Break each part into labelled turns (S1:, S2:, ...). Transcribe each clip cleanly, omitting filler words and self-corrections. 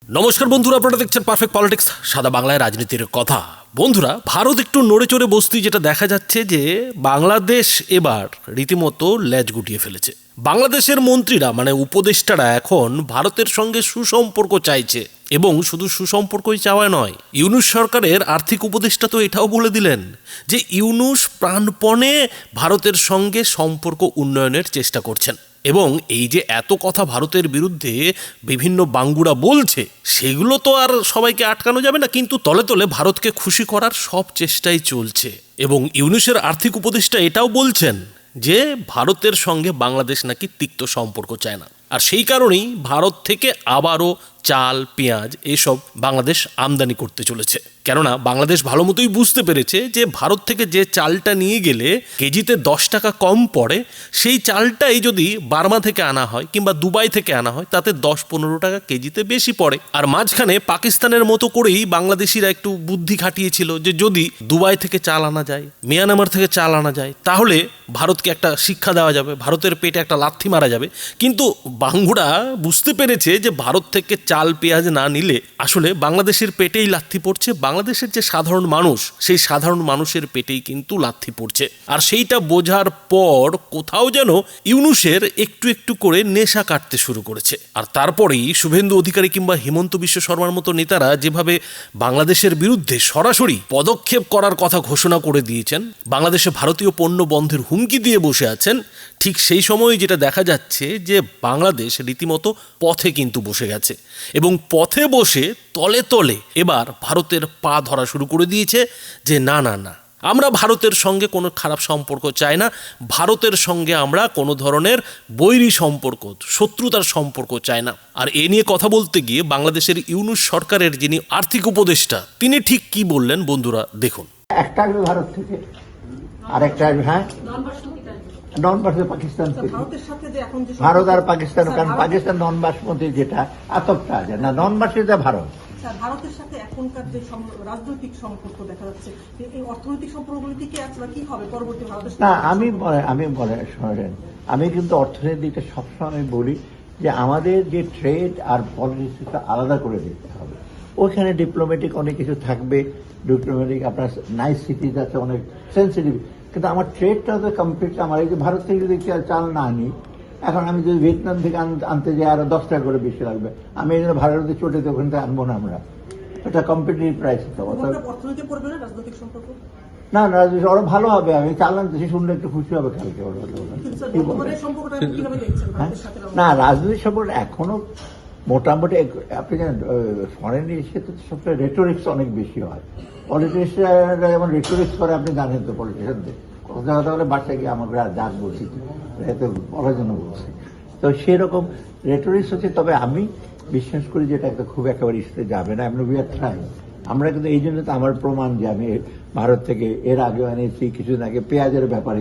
S1: নমস্কার বন্ধুরা, আপনারা দেখছেন পারফেক্ট পলিটিক্স, সাদা বাংলায় রাজনীতির কথা। বন্ধুরা, ভারত একটু নড়ে চড়ে বসতেই যেটা দেখা যাচ্ছে যে বাংলাদেশ এবার রীতিমতো লেজ গুটিয়ে ফেলেছে। বাংলাদেশের মন্ত্রীরা মানে উপদেষ্টারা এখন ভারতের সঙ্গে সুসম্পর্ক চাইছে, এবং শুধু সুসম্পর্কই চাওয়া নয়, ইউনূস সরকারের আর্থিক উপদেষ্টা তো এটাও বলে দিলেন যে ইউনূস প্রাণপণে ভারতের সঙ্গে সম্পর্ক উন্নয়নের চেষ্টা করছেন। এবং এই যে এত কথা ভারতের বিরুদ্ধে বিভিন্ন বাঙ্গুরা বলছে, সেগুলো তো আর সবাইকে আটকানো যাবে না, কিন্তু তলে তলে ভারতকে খুশি করার সব চেষ্টাই চলছে। এবং ইউনূসের আর্থিক উপদেষ্টা এটাও বলছেন যে ভারতের সঙ্গে বাংলাদেশ নাকি তিক্ত সম্পর্ক চায় না, আর সেই কারণেই ভারত থেকে আবারও চাল, পেঁয়াজ এসব বাংলাদেশ আমদানি করতে চলেছে। কেননা বাংলাদেশ ভালো মতোই বুঝতে পেরেছে যে ভারত থেকে যে চালটা নিয়ে গেলে কেজিতে 10 টাকা কম পড়ে, সেই চালটাই যদি বার্মা থেকে আনা হয় কিংবা দুবাই থেকে আনা হয়, তাতে 10-15 টাকা কেজিতে বেশি পড়ে। আর মাঝখানে পাকিস্তানের মতো করেই বাংলাদেশিরা একটু বুদ্ধি খাটিয়েছিল যে যদি দুবাই থেকে চাল আনা যায়, মিয়ানমার থেকে চাল আনা যায়, তাহলে ভারতকে একটা শিক্ষা দেওয়া যাবে, ভারতের পেটে একটা লাথি মারা যাবে। কিন্তু বাঙ্গুরা বুঝতে পেরেছে যে ভারত থেকে চাল পেঁয়াজ না নিলে আসলে বাংলাদেশের পেটেই লাথি পড়ছে, বাংলাদেশের যে সাধারণ মানুষ, সেই সাধারণ মানুষের পেটেই কিন্তু লাথি পড়ছে। আর সেইটা বোঝার পর কোথাও যেন ইউনূসের একটু একটু করে নেশা কাটতে শুরু করেছে। আর তারপরেই শুভেন্দু অধিকারী কিংবা হিমন্ত বিশ্ব শর্মার মতো নেতারা যেভাবে বাংলাদেশের বিরুদ্ধে সরাসরি পদক্ষেপ করার কথা ঘোষণা করে দিয়েছেন, বাংলাদেশে ভারতীয় পণ্য বন্ধের হুমকি দিয়ে বসে আছেন, ঠিক সেই সময় যেটা দেখা যাচ্ছে যে বাংলাদেশ রীতিমতো পথে কিন্তু বসে গেছে, এবং পথে বসে তলে তলে এবার ভারতের পা ধরা শুরু করে দিয়েছে যে না না না, আমরা ভারতের সঙ্গে কোনো খারাপ সম্পর্ক চাই না, ভারতের সঙ্গে আমরা কোনো ধরনের বৈরী সম্পর্ক, শত্রুতার সম্পর্ক চাই না। আর এ নিয়ে কথা বলতে গিয়ে বাংলাদেশের ইউনূস সরকারের যিনি আর্থিক উপদেষ্টা, তিনি ঠিক কি বললেন বন্ধুরা দেখুন।
S2: একটা আসবে ভারত থেকে, আরেকটা আসবে নন বাসমতি পাকিস্তান থেকে। ভারত আর পাকিস্তান, কারণ পাকিস্তান নন বাসমতি যেটা আতপটা আছে না, নন বাসমতি ভারত।
S3: ভারতের সাথে এখনকার যে রাজনৈতিক সম্পর্ক দেখা যাচ্ছে, এই অর্থনৈতিক সম্পর্কগুলি থেকে আসলে কি হবে পরবর্তী ভারতের
S2: না, আমি বলে শোনেন, আমি কিন্তু অর্থনীতিটা সবসময় বলি যে আমাদের যে ট্রেড আর পলিটিক্সটা আলাদা করে দেখতে হবে। ওখানে ডিপ্লোম্যাটিক অনেক কিছু থাকবে, ডিপ্লোম্যাটিক আপনার নাইস সিটিজ আছে, অনেক সেন্সিটিভ, কিন্তু আমার ট্রেডটা তো কমপ্লিট। আমার এই যে ভারত থেকে যদি চাল না আনি, এখন আমি যদি ভিয়েতনাম থেকে আনতে যাই আরো 10 টাকা করে বেশি লাগবে, আমি এই জন্য ভারতে চটেতে ওখান থেকে আনবো না। আমরা এটা কম্পিটিটিভ প্রাইস হতে হবে না, রাজনীতি আরো ভালো হবে। আমি চাল আনতেছি শুনলে একটু খুশি হবে কালকে। না, রাজনৈতিক সম্পর্ক এখনো মোটামুটি, আপনি জানেন ফরেন এসে তো সবসময় রেটোরিক্স অনেক বেশি হয়। পলিটিশিয়ানরা যেমন রেটোরিক্স করে, আপনি জানেন তো পলিটিশিয়ানদের কথা কথা বলে বাসায় গিয়ে আমাকে ডাক বলছি, এত বলার জন্য বলছি। তো সেরকম রেটোরিক্স হচ্ছে। তবে আমি বিশ্বাস করি যেটা একটা খুব একেবারে ইস্যুতে যাবে না। আমরা উই আর ট্রাইং। আমরা কিন্তু এই জন্য তো আমার প্রমাণ যে আমি ভারত থেকে এর আগে এনেছি কিছুদিন আগে পেঁয়াজের ব্যাপারে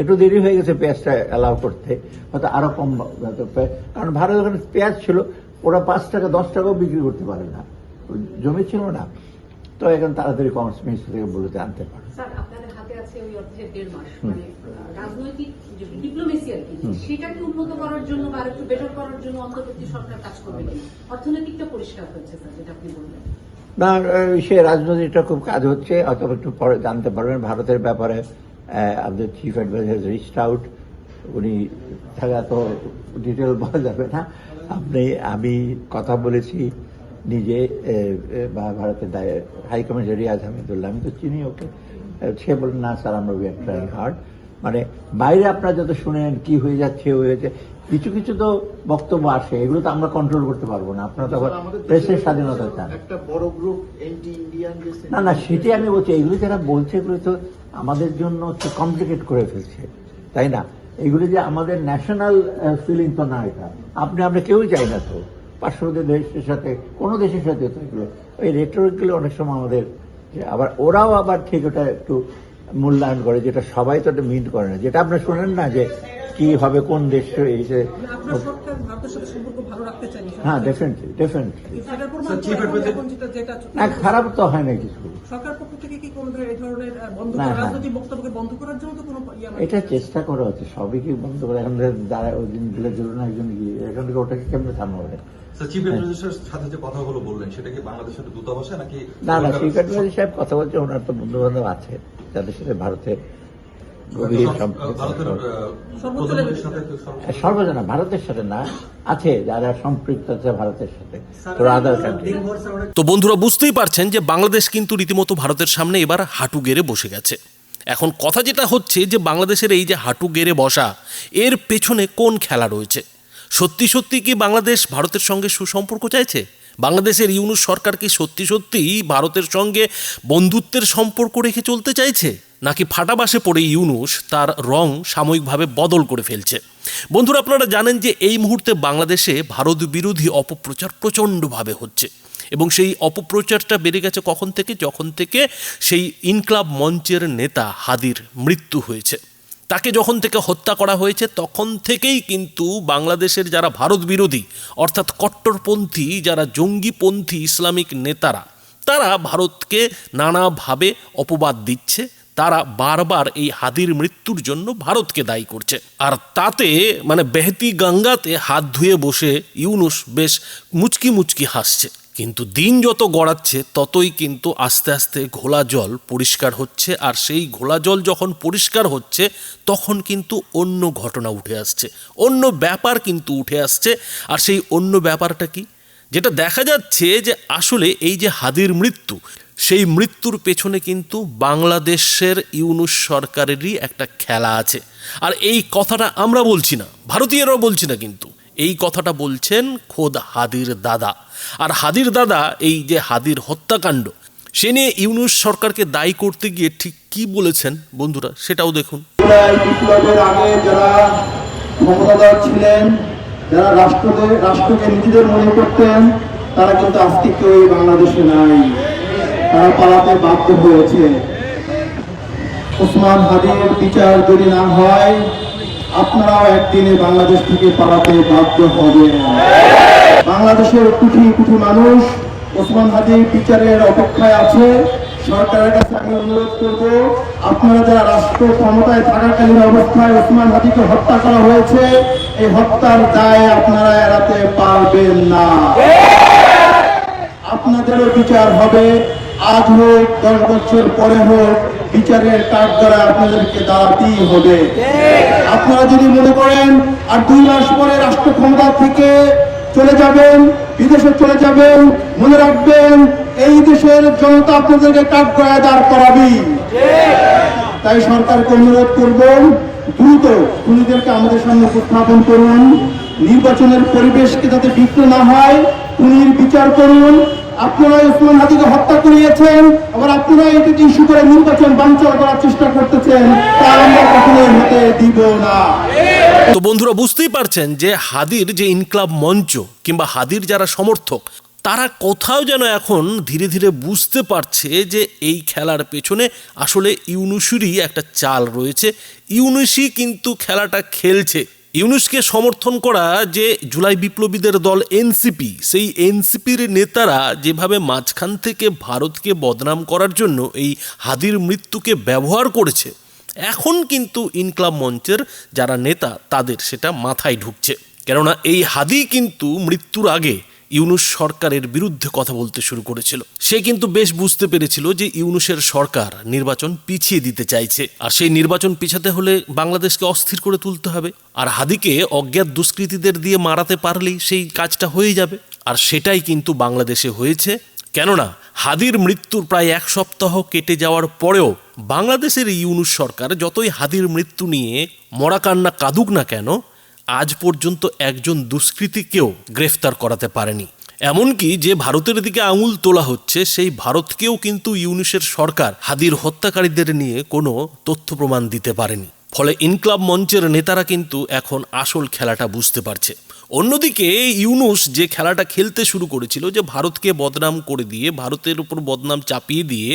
S2: একটু দেরি হয়ে গেছে পেঁয়াজটা অ্যালাউ করতে, হয়তো আরো কম, কারণ ভারত ওখানে পেঁয়াজ ছিল, ওরা 5 টাকা 10 টাকাও বিক্রি করতে পারে না, জমি ছিল না। তো এখন তাড়াতাড়ি কমার্স মিনিস্টার থেকে বলতে আনতে পারে।
S4: রাজনৈতিক ডিপ্লোমেসি আর কি, সেটাকে উন্নত করার জন্য বা আরেকটু বেটার করার জন্য অন্তর্বর্তী সরকার কাজ করবে। অর্থনৈতিকটা পরিষ্কার হচ্ছে স্যার, যেটা আপনি বললেন।
S2: না, সে রাজনীতিটা খুব কাজ হচ্ছে, অথবা একটু পরে জানতে পারবেন ভারতের ব্যাপারে। আমাদের চিফ অ্যাডভাইজার রিচড আউট, উনি থাকা তো ডিটেল বলা যাবে না। আমি কথা বলেছি নিজে বা ভারতের হাই কমিশনার রিয়াজ হামিদুল্লাহ, আমি তো চিনি ওকে। সে বলেন না স্যার, আমরা উই আর ট্রাইং হার্ড। মানে বাইরে আপনারা যত শুনেন কি হয়ে যাচ্ছে হয়েছে, কিছু কিছু তো বক্তব্য আসে, এগুলো তো আমরা কন্ট্রোল করতে পারবো না। আপনারা তো প্রেসের স্বাধীনতা চান। না না, সেটাই আমি বলছি, এগুলো যারা বলছে এগুলো তো আমাদের জন্য হচ্ছে কমপ্লিকেট করে ফেলছে, তাই না? এগুলো যে আমাদের ন্যাশনাল ফিলিং তো না, এটা আমরা কেউই চাই না তো পার্শ্ববর্তী দেশের সাথে, কোনো দেশের সাথে তো এগুলো ওই রেটরিকগুলো অনেক সময় আমাদের, আবার ওরাও আবার ঠিক ওটা একটু মূল্যায়ন করে, যেটা সবাই তো এটা মিট করে না। যেটা আপনার শোনেন না যে কি হবে কোন দেশ এসে, হ্যাঁ ডেফিনেটলি না, খারাপ তো হয় না কিছু।
S3: সরকার পক্ষ থেকে কি কোনো এই ধরনের বন্ধ
S2: না,
S3: করা,
S2: হ্যাঁ।
S3: রাজনৈতিক বক্তব্যকে বন্ধ করার জন্য তো কোনো
S2: এটা চেষ্টা করা হচ্ছে, সবই কি বন্ধ করে এখন যারা ওই দিন গেলে ধরুন একজন গিয়ে এখান থেকে ওটাকে কেমনে থামাবে?
S5: স্যার, চিফ অ্যাডমিনিস্ট্রেটরের সাথে যে কথাগুলো বললেন সেটা কি বাংলাদেশের দূতাবাসে নাকি
S2: না, শিকারবাদী সাহেব কথা বলছে, ওনার তো বন্ধু বান্ধব আছে যাদের সাথে ভারতের গভীর সম্পর্ক।
S5: ভারতের প্রধানমন্ত্রীর সাথে
S2: সর্বজনা ভারতের সাথে না, আছে যারা সম্পৃক্ত আছে ভারতের সাথে, তো আদার কান্ট্রি।
S1: তো বন্ধুরা বুঝতেই পারছেন যে বাংলাদেশ কিন্তু রীতিমতো ভারতের সামনে এবার হাঁটু গেড়ে বসে গেছে। এখন কথা যেটা হচ্ছে যে বাংলাদেশের এই যে হাঁটু গেড়ে বসা, এর পেছনে কোন খেলা রয়েছে? সত্যি সত্যি কি বাংলাদেশ ভারতের সঙ্গে সুসম্পর্ক চাইছে? বাংলাদেশের ইউনূস সরকার কি সত্যি সত্যিই ভারতের সঙ্গে বন্ধুত্বের সম্পর্ক রেখে চলতে চাইছে, নাকি ফাটাবাসে পড়ে ইউনূস তার রং সাময়িকভাবে বদল করে ফেলছে? বন্ধুরা, আপনারা জানেন যে এই মুহূর্তে বাংলাদেশে ভারত বিরোধী অপপ্রচার প্রচণ্ডভাবে হচ্ছে, এবং সেই অপপ্রচারটা বেড়ে গেছে কখন থেকে? যখন থেকে সেই ইনকলাব মঞ্চের নেতা হাদির মৃত্যু হয়েছে, তাকে যখন থেকে হত্যা করা হয়েছে, তখন থেকেই কিন্তু বাংলাদেশের যারা ভারত বিরোধী অর্থাৎ কট্টরপন্থী, যারা জঙ্গিপন্থী ইসলামিক নেতারা, তারা ভারতকে নানাভাবে অপবাদ দিচ্ছে। তারা বারবার এই হাদির মৃত্যুর জন্য ভারতকে দায়ী করছে, আর তাতে মানে বেহতি গঙ্গাতে হাত ধুয়ে বসে ইউনূস বেশ মুচকি মুচকি হাসছে। কিন্তু দিন যত গড়াচ্ছে ততই কিন্তু আস্তে আস্তে ঘোলা জল পরিষ্কার হচ্ছে, আর সেই ঘোলা জল যখন পরিষ্কার হচ্ছে তখন কিন্তু অন্য ঘটনা উঠে আসছে, অন্য ব্যাপার কিন্তু উঠে আসছে। আর সেই অন্য ব্যাপারটা কি? যেটা দেখা যাচ্ছে যে আসলে এই যে হাদির মৃত্যু, সেই মৃত্যুর পেছনে কিন্তু বাংলাদেশের ইউনূস সরকারেরই একটা খেলা আছে। আর এই কথাটা আমরা বলছি না, ভারতীয়রাও বলছি না, কিন্তু এই কথাটা বলছেন খোদ হাদির দাদা। আর হাদির দাদা এই যে হাদির হত্যাকাণ্ড, সে নিয়ে ইউনূস সরকারকে দায়ী করতে গিয়ে ঠিক কি বলেছেন বন্ধুরা, সেটাও দেখুন।
S6: বিপ্লবের আগে যারা ক্ষমতাধর ছিলেন, যারা রাষ্ট্রকে নিজেদের মনে করতেন, তারা কিন্তু আজকে কেউ বাংলাদেশে নাই, তারা পালাতে বাধ্য হয়েছে। ওসমান হাদির বিচার যদি না হয়, আপনারাও একদিনে বাংলাদেশ থেকে পালাতে বাধ্য হবেন। বাংলাদেশের কোটি কোটি মানুষ ওসমান হাদির বিচারের অপেক্ষায় আছে। সরকারের কাছে আমি অনুরোধ করব, আপনারা যারা রাষ্ট্র ক্ষমতায় থাকাকালীন অবস্থায় ওসমান হাদিকে হত্যা করা হয়েছে, এই হত্যার দায় আপনারা এড়াতে পারবেন না। আপনাদেরও বিচার হবে, আজ হোক 10 বছর পরে হোক, বিচারের কাঠগড়া আপনাদেরকে দাঁড়াতেই হবে। আপনারা যদি মনে করেন আর 2 মাস পরে রাষ্ট্র ক্ষমতা থেকে চলে যাবেন, বিদেশে চলে যাবেন, মনে রাখবেন এই দেশের জনতা আপনাদেরকে কাঠগড়ায় দাঁড় করাবে। তাই সরকারকে অনুরোধ করব, দ্রুত খুনিদেরকে আমাদের সামনে উপস্থাপন করুন, নির্বাচনের পরিবেশকে যাতে বিঘ্ন না হয়, খুনির বিচার করুন। আপনারা ওসমান হাদিকে হত্যা করিয়েছেন, আবার আপনারা এটাকে ইস্যু করে নির্বাচন বানচাল করার চেষ্টা করতেছেন, তা আমরা কখনোই হতে দিব না।
S1: তো বন্ধুরা বুঝতেই পারছেন যে হাদির যে ইনকলাব মঞ্চ কিংবা হাদির যারা সমর্থক, তারা কোথাও যেন এখন ধীরে ধীরে বুঝতে পারছে যে এই খেলার পেছনে আসলে ইউনূসেরই একটা চাল রয়েছে। ইউনূসই কিন্তু খেলাটা খেলছে। ইউনূসকে সমর্থন করা যে জুলাই বিপ্লবীদের দল এনসিপি, সেই এনসিপির নেতারা যেভাবে মাঝখান থেকে ভারতকে বদনাম করার জন্য এই হাদির মৃত্যুকে ব্যবহার করেছে, এখন কিন্তু ইনকলাব মঞ্চের যারা নেতা তাদের সেটা মাথায় ঢুকছে। কেননা এই হাদি কিন্তু মৃত্যুর আগে ইউনূস সরকারের বিরুদ্ধে কথা বলতে শুরু করেছিল। সে কিন্তু বেশ বুঝতে পেরেছিল যে ইউনূসের সরকার নির্বাচন পিছিয়ে দিতে চাইছে, আর সেই নির্বাচন পিছাতে হলে বাংলাদেশকে অস্থির করে তুলতে হবে। আর হাদিকে অজ্ঞাত দুষ্কৃতীদের দিয়ে মারাতে পারলেই সেই কাজটা হয়ে যাবে, আর সেটাই কিন্তু বাংলাদেশে হয়েছে। কেননা হাদির মৃত্যুর প্রায় 1 সপ্তাহ কেটে যাওয়ার পরেও বাংলাদেশের ইউনূস সরকার যতই হাদির মৃত্যু নিয়ে মরাকান্না কাঁদুক না কেন, আজ পর্যন্ত একজন দুষ্কৃতীকেও গ্রেফতার করাতে পারেনি। এমনকি যে ভারতের দিকে আঙুল তোলা হচ্ছে, সেই ভারতকেও কিন্তু ইউনূসের সরকার হাদির হত্যাকারীদের নিয়ে কোনো তথ্য প্রমাণ দিতে পারেনি। ফলে ইনকলাব মঞ্চের নেতারা কিন্তু এখন আসল খেলাটা বুঝতে পারছে। অন্যদিকে ইউনূস যে খেলাটা খেলতে শুরু করেছিল, যে ভারতকে বদনাম করে দিয়ে, ভারতের উপর বদনাম চাপিয়ে দিয়ে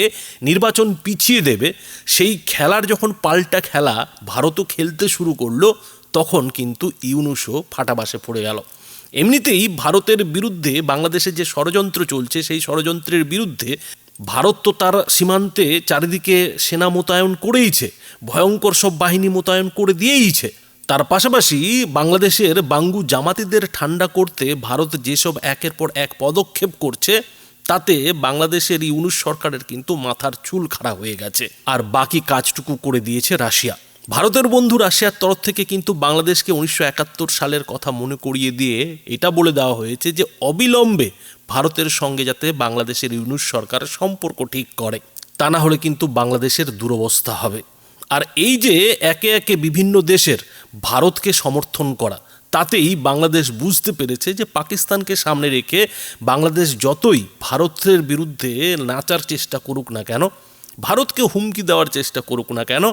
S1: নির্বাচন পিছিয়ে দেবে, সেই খেলার যখন পাল্টা খেলা ভারতও খেলতে শুরু করলো, তখন কিন্তু ইউনূসও ফাটাবাসে পড়ে গেল। এমনিতেই ভারতের বিরুদ্ধে বাংলাদেশে যে ষড়যন্ত্র চলছে, সেই ষড়যন্ত্রের বিরুদ্ধে ভারত তো তার সীমান্তে চারিদিকে সেনা মোতায়েন করেইছে, ভয়ঙ্কর সব বাহিনী মোতায়েন করে দিয়েইছে। তার পাশাপাশি বাংলাদেশের বাঙ্গু জামাতিদের ঠান্ডা করতে ভারত যেসব একের পর এক পদক্ষেপ করছে, তাতে বাংলাদেশের ইউনূস সরকারের কিন্তু মাথার চুল খাড়া হয়ে গেছে। আর বাকি কাজটুকু করে দিয়েছে রাশিয়া। ভারতের বন্ধু রাশিয়ার তরফ থেকে কিন্তু বাংলাদেশকে 1971 সালের কথা মনে করিয়ে দিয়ে এটা বলে দেওয়া হয়েছে যে অবিলম্বে ভারতের সঙ্গে যাতে বাংলাদেশের ইউনূস সরকার সম্পর্ক ঠিক করে, তা না হলে কিন্তু বাংলাদেশের দুরবস্থা হবে। আর এই যে একে একে বিভিন্ন দেশের ভারতকে সমর্থন করা, তাতেই বাংলাদেশ বুঝতে পেরেছে যে পাকিস্তানকে সামনে রেখে বাংলাদেশ যতই ভারতের বিরুদ্ধে নাচার চেষ্টা করুক না কেন, ভারতকে হুমকি দেওয়ার চেষ্টা করুক না কেন,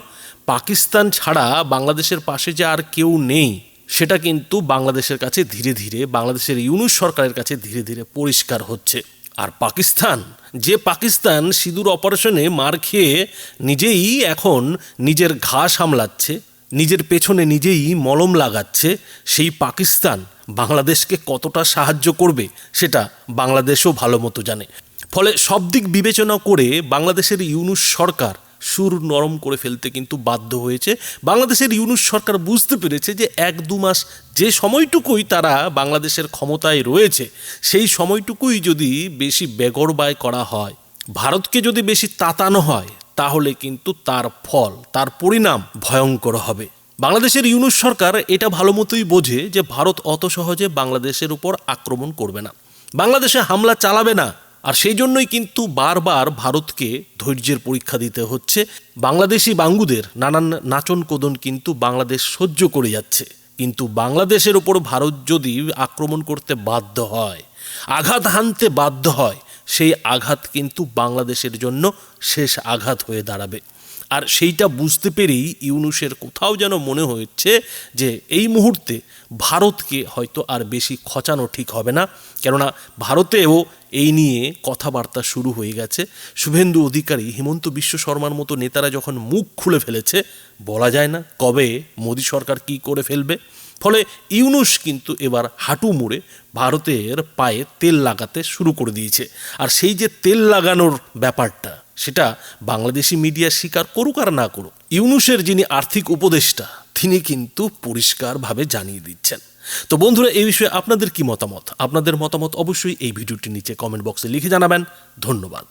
S1: পাকিস্তান ছাড়া বাংলাদেশের পাশে যে আর কেউ নেই সেটা কিন্তু বাংলাদেশের কাছে ধীরে ধীরে, বাংলাদেশের ইউনূস সরকারের কাছে ধীরে ধীরে পরিষ্কার হচ্ছে। আর পাকিস্তান, যে পাকিস্তান সিঁদুর অপারেশনে মার খেয়ে নিজেই এখন নিজের ঘা সামলাচ্ছে, নিজের পেছনে নিজেই মলম লাগাচ্ছে, সেই পাকিস্তান বাংলাদেশকে কতটা সাহায্য করবে সেটা বাংলাদেশও ভালো মতো জানে। ফলে সব দিক বিবেচনা করে বাংলাদেশের ইউনূস সরকার সুর নরম করে ফেলতে কিন্তু বাধ্য হয়েছে। বাংলাদেশের ইউনূস সরকার বুঝতে পেরেছে যে 1-2 মাস যে সময়টুকুই তারা বাংলাদেশের ক্ষমতায় রয়েছে, সেই সময়টুকুই যদি বেশি বেগরবায় করা হয়, ভারতকে যদি বেশি তাতানো হয়, তাহলে কিন্তু তার ফল, তার পরিণাম ভয়ঙ্কর হবে। বাংলাদেশের ইউনূস সরকার এটা ভালো মতোই বোঝে যে ভারত অত সহজে বাংলাদেশের উপর আক্রমণ করবে না, বাংলাদেশে হামলা চালাবে না। আর সেই জন্যই কিন্তু বারবার ভারতকে ধৈর্যের পরীক্ষা দিতে হচ্ছে। বাংলাদেশি বাঙ্গুদের নানান নাচন কোদন কিন্তু বাংলাদেশ সহ্য করে যাচ্ছে, কিন্তু বাংলাদেশের ওপর ভারত যদি আক্রমণ করতে বাধ্য হয়, আঘাত হানতে বাধ্য হয়, সেই আঘাত কিন্তু বাংলাদেশের জন্য শেষ আঘাত হয়ে দাঁড়াবে। আর সেইটা বুঝতে পেরেই ইউনূসের কোথাও যেন মনে হচ্ছে যে এই মুহূর্তে ভারতকে হয়তো আর বেশি খচানো ঠিক হবে না, কেননা ভারতেও এই নিয়ে কথাবার্তা শুরু হয়ে গেছে। শুভেন্দু অধিকারী, হিমন্ত বিশ্ব শর্মার মতো নেতারা যখন মুখ খুলে ফেলেছে, বলা যায় না কবে মোদী সরকার কি করে ফেলবে। ফলে ইউনূস কিন্তু এবার হাঁটু মুড়ে ভারতের পায়ে তেল লাগাতে শুরু করে দিয়েছে। আর সেই যে তেল লাগানোর ব্যাপারটা, সেটা বাংলাদেশি মিডিয়া স্বীকার করুক আর না করুক, ইউনূসের যিনি আর্থিক উপদেষ্টা, তিনি কিন্তু পরিষ্কারভাবে জানিয়ে দিচ্ছেন। তো বন্ধুরা, এই বিষয়ে আপনাদের কি মতামত? আপনাদের মতামত অবশ্যই এই ভিডিওটির নিচে কমেন্ট বক্সে লিখে জানাবেন। ধন্যবাদ।